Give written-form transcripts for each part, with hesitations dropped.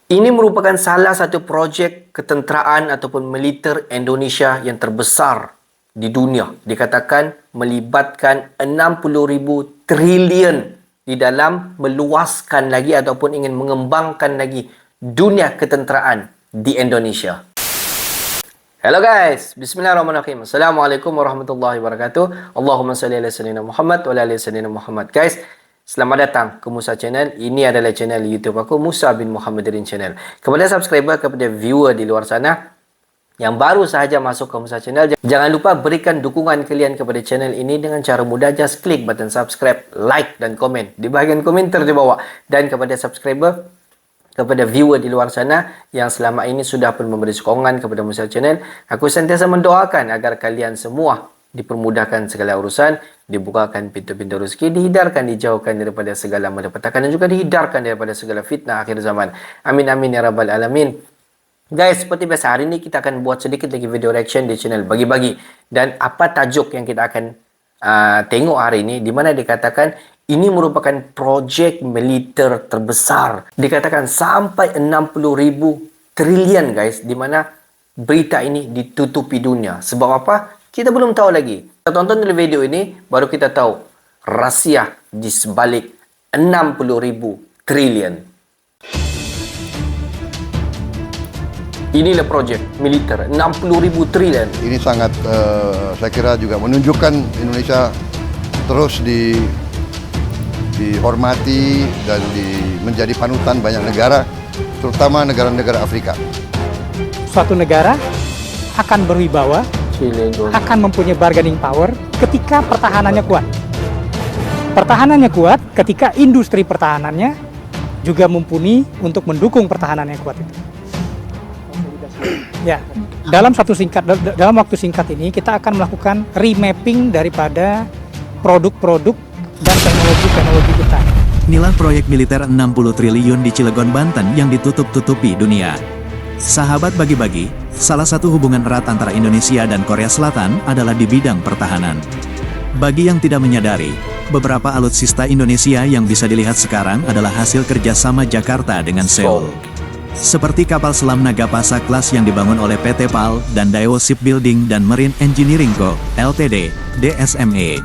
Ini merupakan salah satu projek ketenteraan ataupun militer Indonesia yang terbesar di dunia. Dikatakan melibatkan 60,000 trilion di dalam meluaskan lagi ataupun ingin mengembangkan lagi dunia ketenteraan di Indonesia. Hello guys, bismillahirrahmanirrahim. Assalamualaikum warahmatullahi wabarakatuh. Allahumma salli ala sayyidina Muhammad wa ala ali sayyidina Muhammad. Guys, selamat datang ke Musa Channel. Ini adalah channel YouTube aku, Musa bin Muhammadin Channel. Kepada subscriber, kepada viewer di luar sana yang baru sahaja masuk ke Musa Channel, jangan lupa berikan dukungan kalian kepada channel ini dengan cara mudah. Just klik button subscribe, like dan komen di bahagian komentar di bawah. Dan kepada subscriber, kepada viewer di luar sana yang selama ini sudah pun memberi sokongan kepada Musa Channel, aku sentiasa mendoakan agar kalian semua dipermudahkan segala urusan, dibukakan pintu-pintu rezeki, dihindarkan, dijauhkan daripada segala malapetaka dan juga dihindarkan daripada segala fitnah akhir zaman. Amin amin ya rabbal alamin. Guys, seperti biasa hari ini kita akan buat sedikit lagi video reaction di channel bagi-bagi. Dan apa tajuk yang kita akan tengok hari ini, di mana dikatakan ini merupakan projek militer terbesar. Dikatakan sampai 60,000 trilion guys, di mana berita ini ditutupi dunia. Sebab apa? Kita belum tahu lagi. Kita tonton dulu video ini, baru kita tahu rahsia di sebalik 60,000 trilion. Inilah projek militer 60,000 trilion. Ini sangat, saya kira juga menunjukkan Indonesia terus dihormati dan menjadi panutan banyak negara, terutama negara-negara Afrika. Suatu negara akan berwibawa, akan mempunyai bargaining power ketika pertahanannya kuat. Pertahanannya kuat ketika industri pertahanannya juga mumpuni untuk mendukung pertahanan yang kuat itu. Ya, dalam waktu singkat ini kita akan melakukan remapping daripada produk-produk dan teknologi kita. Inilah proyek militer 60 triliun di Cilegon, Banten yang ditutup-tutupi dunia. Sahabat bagi-bagi, salah satu hubungan erat antara Indonesia dan Korea Selatan adalah di bidang pertahanan. Bagi yang tidak menyadari, beberapa alutsista Indonesia yang bisa dilihat sekarang adalah hasil kerjasama Jakarta dengan Seoul. Seperti kapal selam Nagapasa Class yang dibangun oleh PT PAL dan Daewoo Shipbuilding dan Marine Engineering Co. Ltd. (DSME).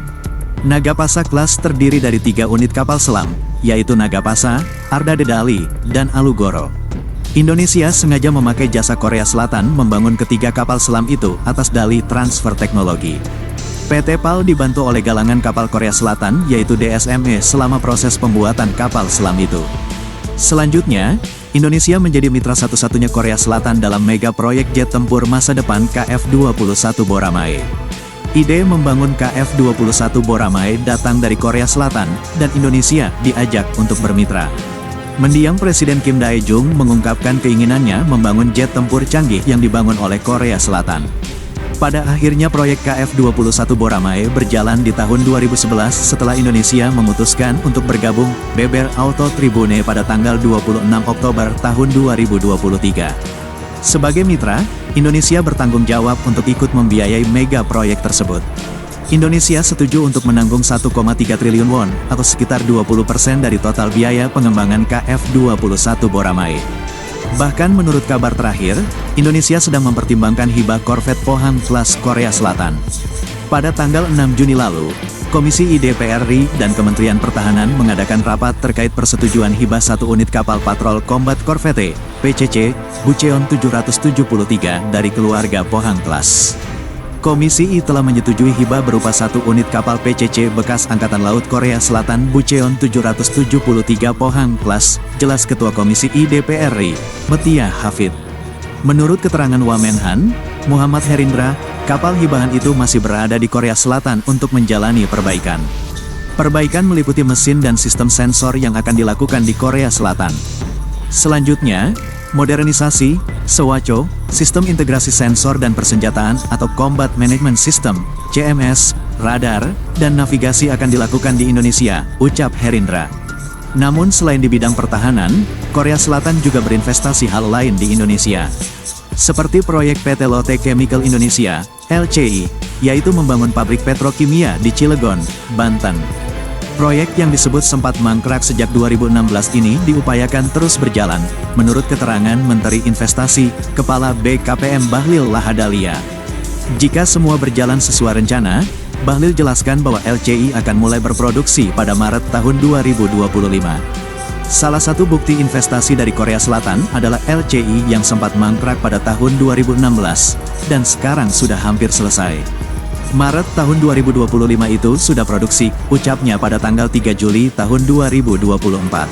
Nagapasa Class terdiri dari 3 unit kapal selam, yaitu Nagapasa, Arda Dedali, dan Alugoro. Indonesia sengaja memakai jasa Korea Selatan membangun ketiga kapal selam itu atas dalih transfer teknologi. PT PAL dibantu oleh galangan kapal Korea Selatan yaitu DSME selama proses pembuatan kapal selam itu. Selanjutnya, Indonesia menjadi mitra satu-satunya Korea Selatan dalam mega proyek jet tempur masa depan KF-21 Boramae. Ide membangun KF-21 Boramae datang dari Korea Selatan, dan Indonesia diajak untuk bermitra. Mendiang Presiden Kim Dae-jung mengungkapkan keinginannya membangun jet tempur canggih yang dibangun oleh Korea Selatan. Pada akhirnya proyek KF-21 Boramae berjalan di tahun 2011 setelah Indonesia memutuskan untuk bergabung Beber Auto Tribune pada tanggal 26 Oktober tahun 2023. Sebagai mitra, Indonesia bertanggung jawab untuk ikut membiayai mega proyek tersebut. Indonesia setuju untuk menanggung 1,3 triliun won, atau sekitar 20% dari total biaya pengembangan KF-21 Boramae. Bahkan menurut kabar terakhir, Indonesia sedang mempertimbangkan hibah korvet Pohang Class Korea Selatan. Pada tanggal 6 Juni lalu, Komisi IDPR RI dan Kementerian Pertahanan mengadakan rapat terkait persetujuan hibah 1 unit kapal patrol Combat Corvette, PCC, Bucheon 773 dari keluarga Pohang Class. Komisi I telah menyetujui hibah berupa 1 unit kapal PCC bekas Angkatan Laut Korea Selatan Bucheon 773 Pohang Class, jelas Ketua Komisi IDPR RI, Metia Hafid. Menurut keterangan Wamenhan, Muhammad Herindra, kapal hibahan itu masih berada di Korea Selatan untuk menjalani perbaikan. Perbaikan meliputi mesin dan sistem sensor yang akan dilakukan di Korea Selatan. Selanjutnya, modernisasi, SEWACO, Sistem Integrasi Sensor dan Persenjataan atau Combat Management System, CMS, radar, dan navigasi akan dilakukan di Indonesia, ucap Herindra. Namun selain di bidang pertahanan, Korea Selatan juga berinvestasi hal lain di Indonesia. Seperti proyek PT Lotte Chemical Indonesia, LCI, yaitu membangun pabrik petrokimia di Cilegon, Banten. Proyek yang disebut sempat mangkrak sejak 2016 ini diupayakan terus berjalan, menurut keterangan Menteri Investasi, Kepala BKPM Bahlil Lahadalia. Jika semua berjalan sesuai rencana, Bahlil jelaskan bahwa LCI akan mulai berproduksi pada Maret tahun 2025. Salah satu bukti investasi dari Korea Selatan adalah LCI yang sempat mangkrak pada tahun 2016, dan sekarang sudah hampir selesai. Maret tahun 2025 itu sudah produksi, ucapnya pada tanggal 3 Juli tahun 2024.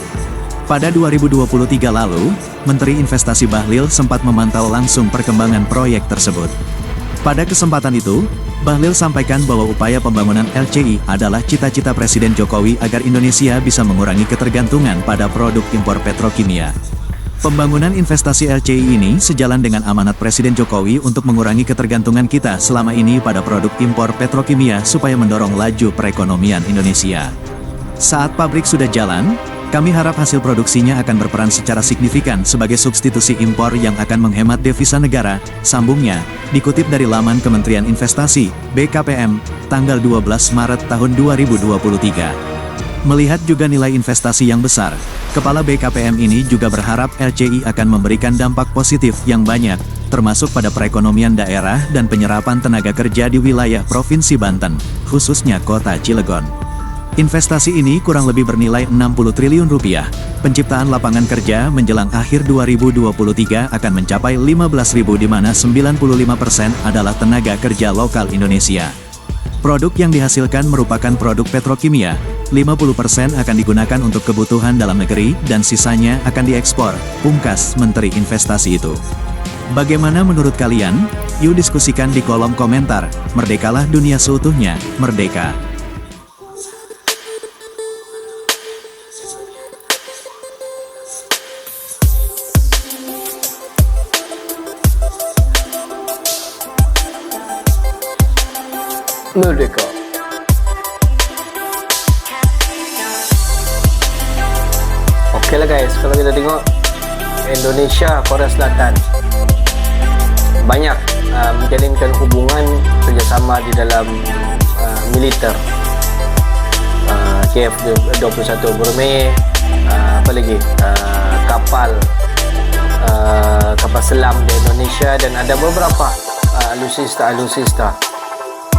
Pada 2023 lalu, Menteri Investasi Bahlil sempat memantau langsung perkembangan proyek tersebut. Pada kesempatan itu, Bahlil sampaikan bahwa upaya pembangunan LCI adalah cita-cita Presiden Jokowi agar Indonesia bisa mengurangi ketergantungan pada produk impor petrokimia. Pembangunan investasi LCI ini sejalan dengan amanat Presiden Jokowi untuk mengurangi ketergantungan kita selama ini pada produk impor petrokimia supaya mendorong laju perekonomian Indonesia. Saat pabrik sudah jalan, kami harap hasil produksinya akan berperan secara signifikan sebagai substitusi impor yang akan menghemat devisa negara, sambungnya, dikutip dari laman Kementerian Investasi, BKPM, tanggal 12 Maret tahun 2023. Melihat juga nilai investasi yang besar, Kepala BKPM ini juga berharap LCI akan memberikan dampak positif yang banyak, termasuk pada perekonomian daerah dan penyerapan tenaga kerja di wilayah Provinsi Banten, khususnya Kota Cilegon. Investasi ini kurang lebih bernilai 60 triliun rupiah. Penciptaan lapangan kerja menjelang akhir 2023 akan mencapai 15.000 di mana 95% adalah tenaga kerja lokal Indonesia. Produk yang dihasilkan merupakan produk petrokimia, 50% akan digunakan untuk kebutuhan dalam negeri dan sisanya akan diekspor, pungkas Menteri Investasi itu. Bagaimana menurut kalian? Yuk diskusikan di kolom komentar. Merdekalah dunia seutuhnya, merdeka! Merdeka. Okey lah guys, kalau kita tengok Indonesia, Korea Selatan banyak menjalinkan hubungan kerjasama di dalam militer. KF-21 Brunei, apa lagi, kapal selam di Indonesia, dan ada beberapa alutsista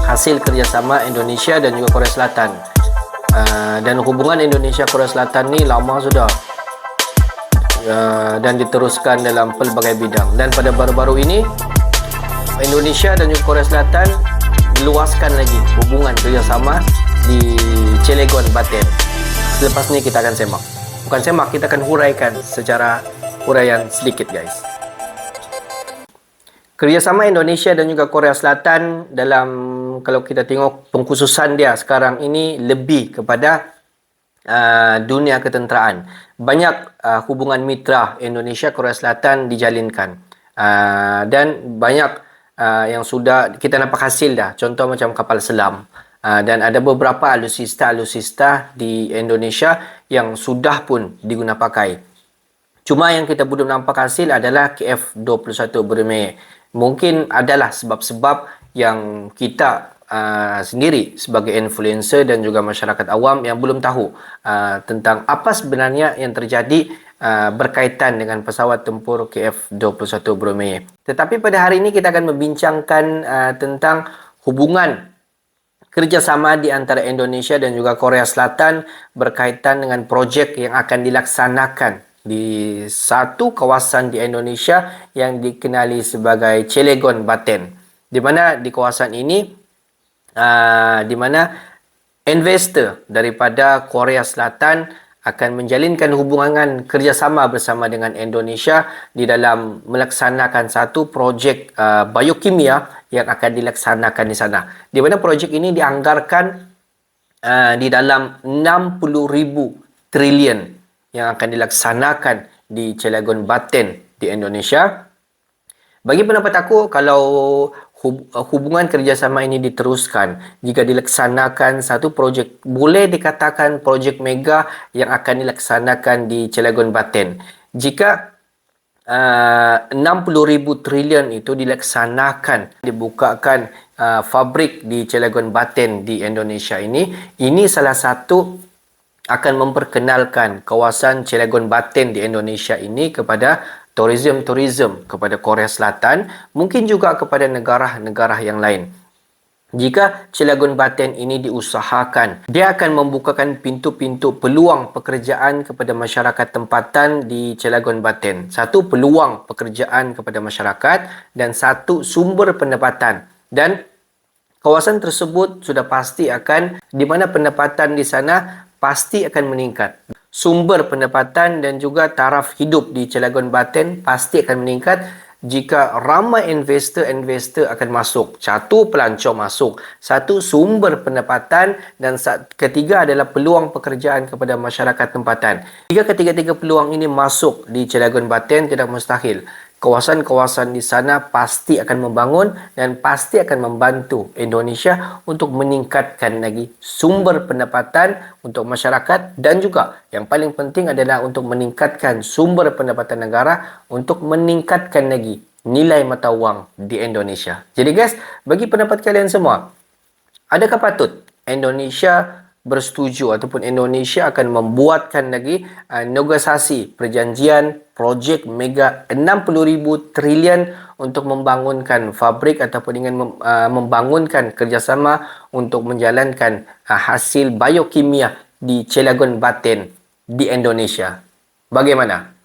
hasil kerjasama Indonesia dan juga Korea Selatan. Dan hubungan Indonesia-Korea Selatan ni lama sudah, dan diteruskan dalam pelbagai bidang. Dan pada baru-baru ini Indonesia dan juga Korea Selatan meluaskan lagi hubungan kerjasama di Cilegon, Banten. Selepas ni kita akan semak. Bukan semak, kita akan huraikan secara huraian sedikit guys. Kerjasama Indonesia dan juga Korea Selatan dalam, kalau kita tengok pengkhususan dia sekarang ini lebih kepada dunia ketenteraan. Banyak hubungan mitra Indonesia Korea Selatan dijalinkan, dan banyak yang sudah kita nampak hasil dah. Contoh macam kapal selam, dan ada beberapa alutsista di Indonesia yang sudah pun diguna pakai. Cuma yang kita belum nampak hasil adalah KF-21 Brunei. Mungkin adalah sebab-sebab yang kita sendiri sebagai influencer dan juga masyarakat awam yang belum tahu tentang apa sebenarnya yang terjadi berkaitan dengan pesawat tempur KF-21 Brunei. Tetapi pada hari ini kita akan membincangkan tentang hubungan kerjasama di antara Indonesia dan juga Korea Selatan berkaitan dengan projek yang akan dilaksanakan di satu kawasan di Indonesia yang dikenali sebagai Cilegon, Banten. Di mana di kawasan ini di mana investor daripada Korea Selatan akan menjalinkan hubungan kerjasama bersama dengan Indonesia di dalam melaksanakan satu projek biokimia yang akan dilaksanakan di sana. Di mana projek ini dianggarkan di dalam 60.000 triliun yang akan dilaksanakan di Cilegon, Banten di Indonesia. Bagi pendapat aku, kalau hubungan kerjasama ini diteruskan, jika dilaksanakan satu projek, boleh dikatakan projek mega yang akan dilaksanakan di Cilegon, Banten. Jika 60.000 triliun itu dilaksanakan, dibukakan fabrik di Cilegon, Banten di Indonesia ini salah satu akan memperkenalkan kawasan Cilegon Batin di Indonesia ini kepada tourism kepada Korea Selatan, mungkin juga kepada negara-negara yang lain. Jika Cilegon Batin ini diusahakan, dia akan membukakan pintu-pintu peluang pekerjaan kepada masyarakat tempatan di Cilegon Batin. Satu, peluang pekerjaan kepada masyarakat, dan satu, sumber pendapatan. Dan kawasan tersebut sudah pasti akan, di mana pendapatan di sana pasti akan meningkat. Sumber pendapatan dan juga taraf hidup di Cilegon Batin pasti akan meningkat jika ramai investor akan masuk. Satu, pelancong masuk. Satu, sumber pendapatan. Dan ketiga adalah peluang pekerjaan kepada masyarakat tempatan. Jika ketiga-tiga peluang ini masuk di Cilegon Batin, tidak mustahil kawasan-kawasan di sana pasti akan membangun dan pasti akan membantu Indonesia untuk meningkatkan lagi sumber pendapatan untuk masyarakat, dan juga yang paling penting adalah untuk meningkatkan sumber pendapatan negara untuk meningkatkan lagi nilai mata wang di Indonesia. Jadi guys, bagi pendapat kalian semua, adakah patut Indonesia bersetuju ataupun Indonesia akan membuatkan lagi negosiasi perjanjian projek mega 60,000 trilion untuk membangunkan fabrik ataupun ingin membangunkan kerjasama untuk menjalankan hasil biokimia di Cilegon Batin di Indonesia? Bagaimana?